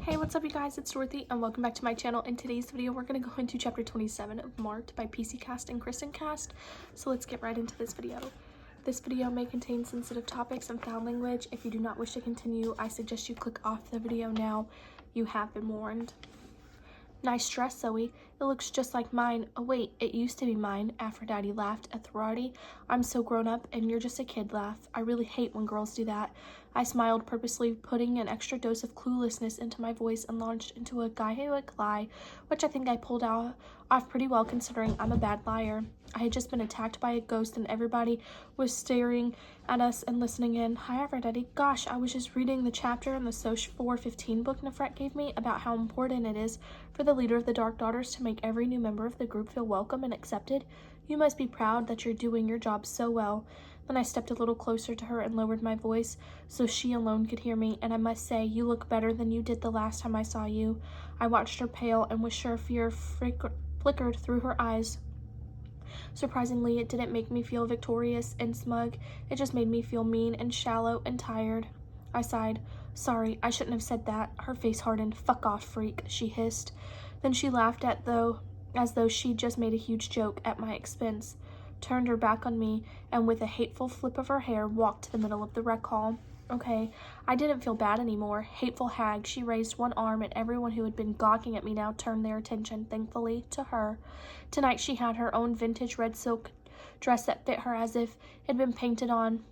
Hey, what's up you guys, it's Dorothy and welcome back to my channel. In today's video, we're going to go into chapter 27 of Marked by PCcast and KristenCast. So let's get right into this video. This video may contain sensitive topics and foul language. If you do not wish to continue, I suggest you click off the video now. You have been warned. Nice dress, Zoe. It looks just like mine. Oh wait, it used to be mine. Aphrodite laughed at Tharati. I'm so grown up and you're just a kid laugh. I really hate when girls do that. I smiled, purposely putting an extra dose of cluelessness into my voice and launched into a Gaelic lie, which I think I pulled off pretty well considering I'm a bad liar. I had just been attacked by a ghost and everybody was staring at us and listening in. Hi, Aphrodite. Gosh, I was just reading the chapter in the Soch 415 book Nefret gave me about how important it is for the leader of the Dark Daughters to make every new member of the group feel welcome and accepted. You must be proud that you're doing your job so well. Then I stepped a little closer to her and lowered my voice so she alone could hear me, and I must say, you look better than you did the last time I saw you. I watched her pale and was sure fear flickered through her eyes. Surprisingly, it didn't make me feel victorious and smug. It just made me feel mean and shallow and tired. I sighed. Sorry, I shouldn't have said that. Her face hardened. Fuck off, freak, she hissed. Then she laughed as though she'd just made a huge joke at my expense, turned her back on me, and with a hateful flip of her hair, walked to the middle of the rec hall. Okay, I didn't feel bad anymore. Hateful hag, she raised one arm and everyone who had been gawking at me now turned their attention, thankfully, to her. Tonight she had her own vintage red silk dress that fit her as if it had been painted on.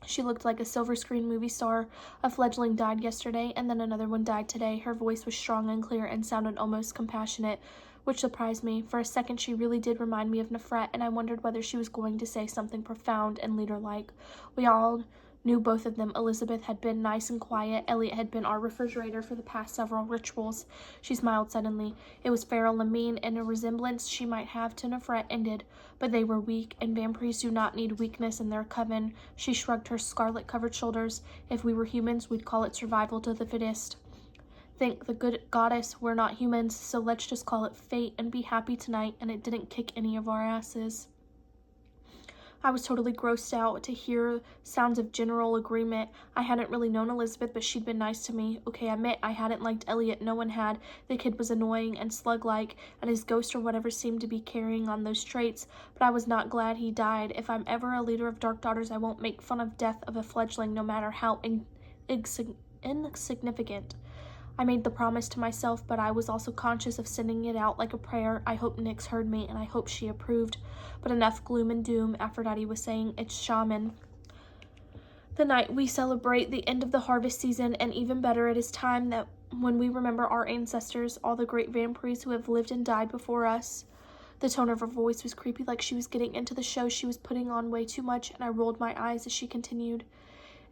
She looked like a silver screen movie star. A fledgling died yesterday and then another one died today. Her voice was strong and clear and sounded almost compassionate, which surprised me. For a second she really did remind me of Nefret, and I wondered whether she was going to say something profound and leader-like. We all knew both of them. Elizabeth had been nice and quiet. Elliot had been our refrigerator for the past several rituals. She smiled suddenly. It was feral and mean, and a resemblance she might have to Nefret ended. But they were weak, and vampires do not need weakness in their coven. She shrugged her scarlet-covered shoulders. If we were humans, we'd call it survival to the fittest. Thank the good goddess we're not humans, so let's just call it fate and be happy tonight, and it didn't kick any of our asses. I was totally grossed out to hear sounds of general agreement. I hadn't really known Elizabeth, but she'd been nice to me. Okay, I admit I hadn't liked Elliot. No one had. The kid was annoying and slug-like, and his ghost or whatever seemed to be carrying on those traits, but I was not glad he died. If I'm ever a leader of Dark Daughters, I won't make fun of death of a fledgling, no matter how insignificant. I made the promise to myself, but I was also conscious of sending it out like a prayer. I hope Nyx heard me, and I hope she approved. But enough gloom and doom, Aphrodite was saying. It's shaman. The night we celebrate the end of the harvest season, and even better, it is time that when we remember our ancestors, all the great vampires who have lived and died before us. The tone of her voice was creepy, like she was getting into the show she was putting on way too much, and I rolled my eyes as she continued.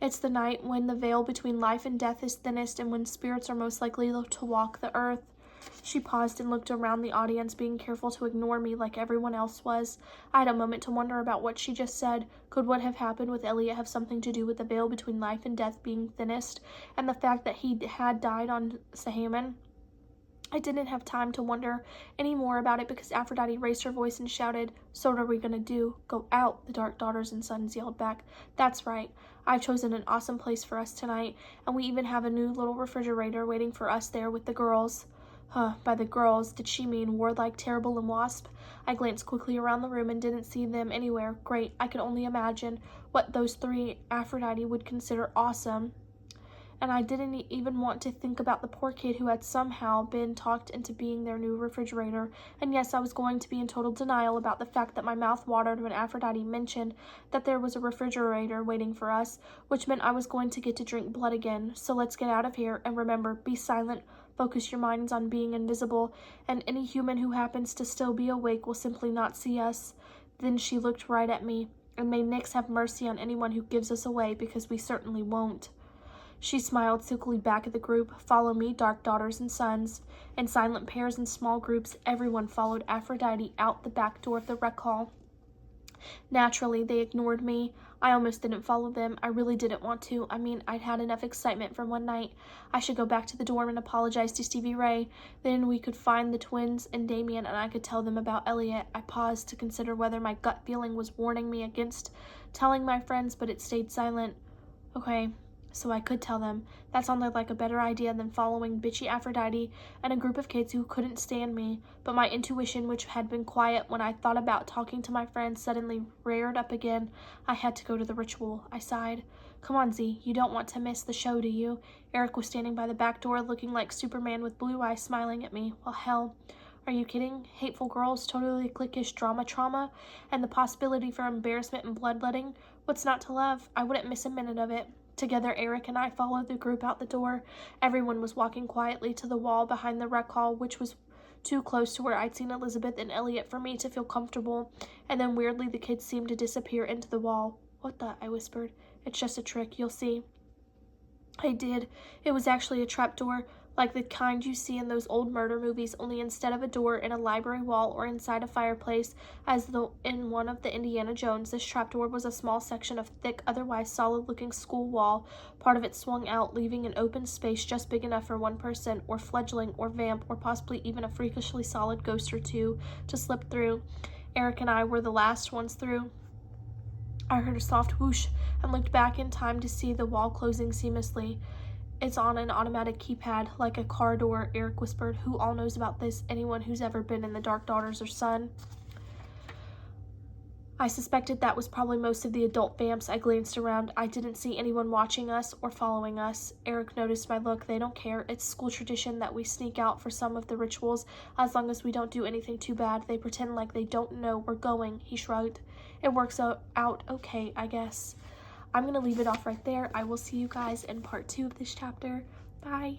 It's the night when the veil between life and death is thinnest and when spirits are most likely to walk the earth. She paused and looked around the audience, being careful to ignore me like everyone else was. I had a moment to wonder about what she just said. Could what have happened with Elliot have something to do with the veil between life and death being thinnest and the fact that he had died on Sahaman? I didn't have time to wonder any more about it because Aphrodite raised her voice and shouted, "So what are we gonna do? Go out," the Dark Daughters and Sons yelled back. That's right. I've chosen an awesome place for us tonight, and we even have a new little refrigerator waiting for us there with the girls. By the girls, did she mean Warlike, Terrible, and Wasp? I glanced quickly around the room and didn't see them anywhere. Great, I could only imagine what those three Aphrodite would consider awesome. And I didn't even want to think about the poor kid who had somehow been talked into being their new refrigerator. And yes, I was going to be in total denial about the fact that my mouth watered when Aphrodite mentioned that there was a refrigerator waiting for us, which meant I was going to get to drink blood again. So let's get out of here, and remember, be silent, focus your minds on being invisible, and any human who happens to still be awake will simply not see us. Then she looked right at me, and may Nyx have mercy on anyone who gives us away, because we certainly won't. She smiled silkily back at the group. Follow me, Dark Daughters and Sons. In silent pairs and small groups, everyone followed Aphrodite out the back door of the rec hall. Naturally, they ignored me. I almost didn't follow them. I really didn't want to. I mean, I'd had enough excitement for one night. I should go back to the dorm and apologize to Stevie Ray. Then we could find the twins and Damien, and I could tell them about Elliot. I paused to consider whether my gut feeling was warning me against telling my friends, but it stayed silent. Okay, so I could tell them. That sounded like a better idea than following bitchy Aphrodite and a group of kids who couldn't stand me, but my intuition, which had been quiet when I thought about talking to my friends, suddenly reared up again. I had to go to the ritual. I sighed. Come on, Z, you don't want to miss the show, do you? Eric was standing by the back door looking like Superman with blue eyes smiling at me. Well, hell. Are you kidding? Hateful girls, totally cliquish drama trauma, and the possibility for embarrassment and bloodletting. What's not to love? I wouldn't miss a minute of it. Together, Eric and I followed the group out the door. Everyone was walking quietly to the wall behind the rec hall, which was too close to where I'd seen Elizabeth and Elliot for me to feel comfortable. And then weirdly, the kids seemed to disappear into the wall. What the? I whispered. It's just a trick, you'll see. I did. It was actually a trapdoor, like the kind you see in those old murder movies, only instead of a door in a library wall or inside a fireplace, as though in one of the Indiana Jones, this trapdoor was a small section of thick, otherwise solid-looking school wall. Part of it swung out, leaving an open space just big enough for one person, or fledgling, or vamp, or possibly even a freakishly solid ghost or two to slip through. Eric and I were the last ones through. I heard a soft whoosh and looked back in time to see the wall closing seamlessly. It's on an automatic keypad, like a car door, Eric whispered. Who all knows about this? Anyone who's ever been in the Dark Daughters or Son? I suspected that was probably most of the adult vamps. I glanced around. I didn't see anyone watching us or following us. Eric noticed my look. They don't care. It's school tradition that we sneak out for some of the rituals. As long as we don't do anything too bad, they pretend like they don't know we're going. He shrugged. It works out okay, I guess. I'm going to leave it off right there. I will see you guys in part 2 of this chapter. Bye.